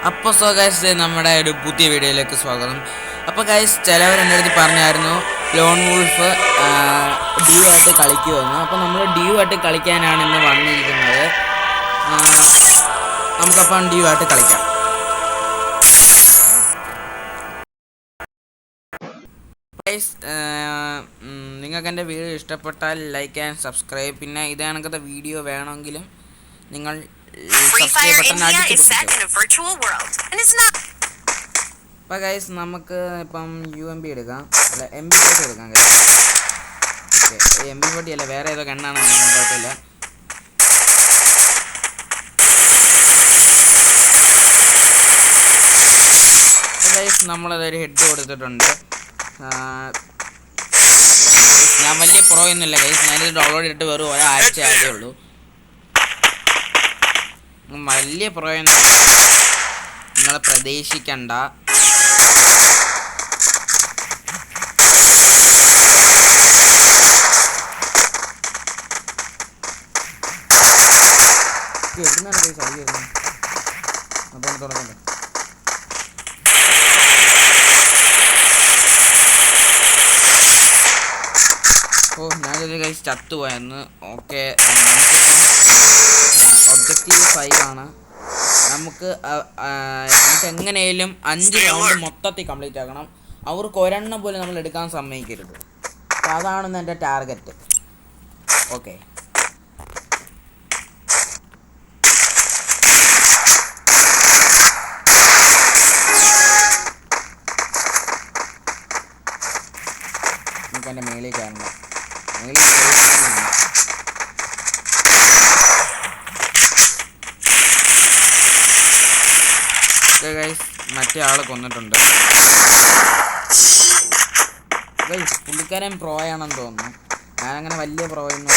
അപ്പോൾ so guys നമ്മുടെ ഒരു പുതിയ വീഡിയോയിലേക്ക് സ്വാഗതം. അപ്പോൾ ഗൈസ് ചിലവർ എൻ്റെ അടുത്ത് പറഞ്ഞായിരുന്നു ലോൺ വൂൾഫ് ഡ്യൂ ആയിട്ട് കളിക്കുമെന്ന്. അപ്പോൾ നമ്മൾ ഡ്യൂ ആയിട്ട് കളിക്കാനാണ് ഇന്ന് വന്നിരിക്കുന്നത്. നമുക്കപ്പം ഡ്യൂ ആയിട്ട് കളിക്കാം. ഗൈസ് നിങ്ങൾക്ക് എൻ്റെ വീഡിയോ ഇഷ്ടപ്പെട്ടാൽ ലൈക്ക് ആൻഡ് സബ്സ്ക്രൈബ്. പിന്നെ ഇതേ കണക്കത്തെ വീഡിയോ വേണമെങ്കിലും നിങ്ങൾ അപ്പോൾ ഗൈസ് നമുക്ക് ഇപ്പം UMP എടുക്കാം, അല്ല MP40 എടുക്കാം ഗൈസ്. ഓക്കെ, MP40 അല്ല, വേറെ ഏതോ ഗണ്ണാണ്, കുഴപ്പമില്ല. ഗൈസ് നമ്മളതൊരു ഹെഡ് കൊടുത്തിട്ടുണ്ട്. ഞാൻ വലിയ പ്രോ ഒന്നുമില്ല ഗൈസ്, ഞാനിത് ഡൗൺലോഡ് ചെയ്തിട്ട് വെറും ഒരാഴ്ച ആയതേ ഉള്ളൂ. വലിയ പ്രൊയൊന്നും നിങ്ങൾ പ്രതീക്ഷിക്കണ്ട. ഓ, ഞാനൊരു കൈ ചത്തുപോയെന്ന്. ഓക്കെ, ഒബ്ജക്റ്റീവ് 5 ആണ്. നമുക്ക് എങ്ങനെയും 5 റൗണ്ട് മൊത്തത്തിൽ കംപ്ലീറ്റ് ആക്കണം. അവർക്ക് ഒരെണ്ണം പോലും നമ്മൾ എടുക്കാൻ സമ്മതിക്കരുത്. അപ്പോൾ അതാണ് എൻ്റെ ടാർഗറ്റ്. ഓക്കെ, നമുക്ക് എൻ്റെ മേളിൽ കയറണം. മേളിൽ ഗൈസ് മറ്റേ ആള് കൊന്നിട്ടുണ്ട്. ഗൈസ് പുള്ളിക്കാരൻ പ്രോ ആണെന്ന് തോന്നുന്നു. ഞാനങ്ങനെ വലിയ പ്രോ ഒന്നും.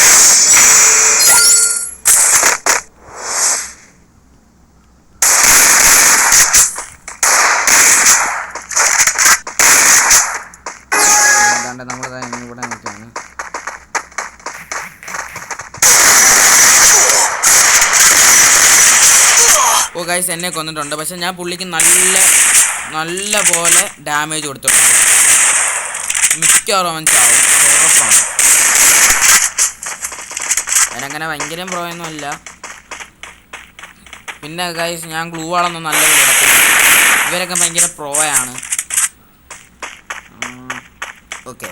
അതാണ്ട് നമ്മളിതാ ഇവിടെ നിൽക്കുകയാണ്. ഓ ഗൈസ് എന്നെ കൊന്നിട്ടുണ്ട്. പക്ഷെ ഞാൻ പുള്ളിക്ക് നല്ല പോലെ ഡാമേജ് കൊടുത്തിട്ടുണ്ട്. മിക്കവാറും അവൻ ചാവും, ഉറപ്പാണ്. അവനങ്ങനെ ഭയങ്കര പ്രോയൊന്നും അല്ല. പിന്നെ ഗൈസ് ഞാൻ ഗ്ലൂ വാളൊന്നും നല്ല പോലെ ഇടത്തില്ല. ഇവരൊക്കെ ഭയങ്കര പ്രോയാണ്. ഓക്കെ,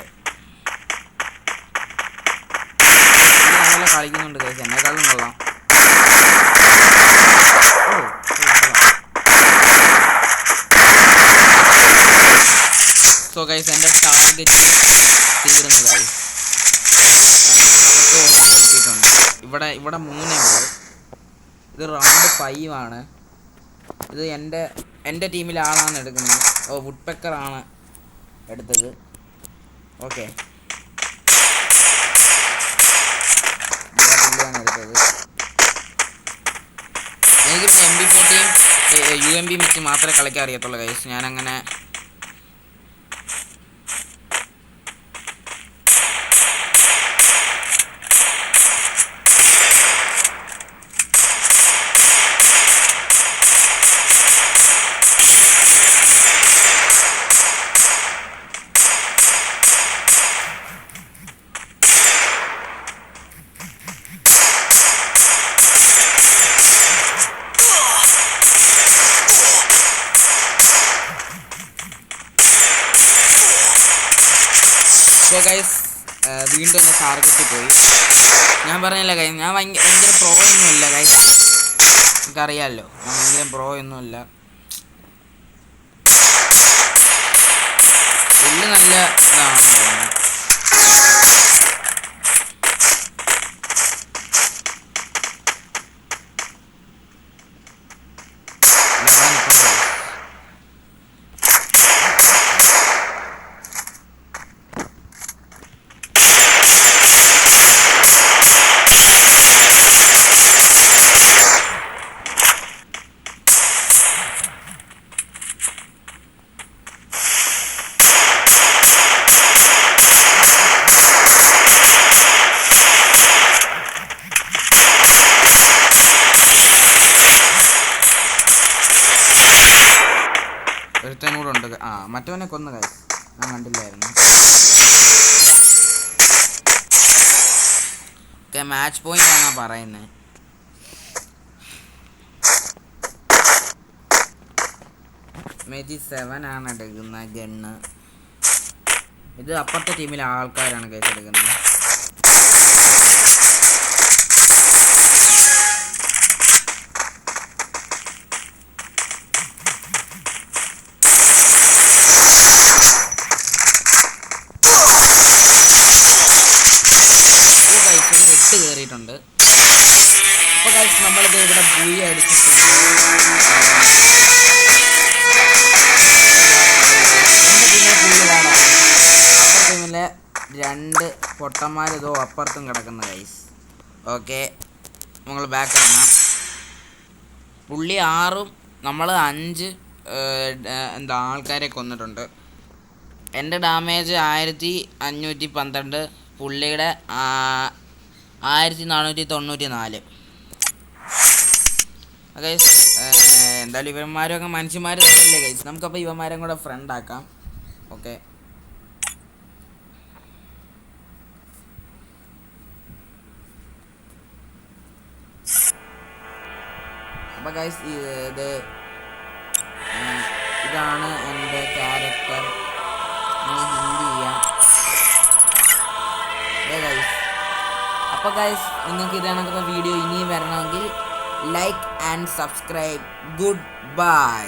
നല്ല കളിക്കുന്നുണ്ട് ഗൈസ്, എന്നെക്കാളും കൊള്ളാം. സോ ഗൈസ് എൻ്റെ ടാർഗറ്റ് തീരുന്നു ഗൈസ്. കിട്ടിയിട്ടുണ്ട്. ഇവിടെ 3 ഉള്ളൂ. ഇത് റൗണ്ട് 5 ആണ്. ഇത് എൻ്റെ ടീമിലെ ആളാണ് എടുക്കുന്നത്. ഓ, വുഡ് പെക്കറാണ് എടുത്തത്. ഓക്കെ, പുള്ളിയാണ് എടുത്തത്. എനിക്ക് പിന്നെ MP40യും UMP വെച്ച് മാത്രമേ കളിക്കാൻ അറിയത്തുള്ളൂ ഗൈസ്. ഞാനങ്ങനെ ഗൈസ് വീണ്ടും ഒന്ന് ടാർഗറ്റ് പോയി. ഞാൻ പറഞ്ഞില്ല ഗൈസ്, ഞാൻ ഭയങ്കര പ്രോ ഒന്നുമില്ല ഗൈസ്, എനിക്കറിയാമല്ലോ. ഞാൻ ഭയങ്കര പ്രോ ഒന്നുമില്ല. പുള്ളി നല്ല ഇതാണെന്ന് തോന്നുന്നു. ഒരുത്തനും കൂടെ ഉണ്ട്. ആ മറ്റവനെ കൊന്നു ഗൈസ്, ഞാൻ കണ്ടില്ലായിരുന്നു. ഓക്കെ, മാച്ച് പോയിന്റ് ആണ് പറയുന്നത്. മേജി 7 ആണ് എടുക്കുന്ന ഗണ്ണ്. ഇത് അപ്പുറത്തെ ടീമിലെ ആൾക്കാരാണ് ഗൈസ് എടുക്കുന്നത്. കയറിയിട്ടുണ്ട്. അപ്പോൾ ഗൈസ് നമ്മളിത് ഇവിടെ ബൂയി അടിച്ചിട്ടുണ്ട്. അപ്പുറത്തെ ടീമിലെ 2 പൊട്ടന്മാർ ഇതോ അപ്പുറത്തും കിടക്കുന്ന ഗൈസ്. ഓക്കെ, നമ്മൾ ബാക്ക് ഇറങ്ങാം. പുള്ളി 6ഉം നമ്മൾ 5 ആൾക്കാരെ കൊന്നിട്ടുണ്ട്. എൻ്റെ ഡാമേജ് 1512, പുള്ളിയുടെ 1494. ഗൈസ് എന്തായാലും ഇവന്മാരൊക്കെ മനുഷ്യന്മാർ തന്നെയല്ലേ ഗൈസ്. നമുക്കപ്പോൾ ഇവന്മാരും കൂടെ ഫ്രണ്ട് ആക്കാം. ഓക്കെ, അപ്പോൾ ഗൈസ് ഇതാണ് എൻ്റെ ക്യാരക്ടർ. ഹിന്ദി ചെയ്യാം ഗൈസ്. അപ്പോൾ ഗൈസ് നിങ്ങൾക്ക് ഇതേണക്കുള്ള വീഡിയോ ഇനിയും വരണമെങ്കിൽ like and subscribe. Good bye.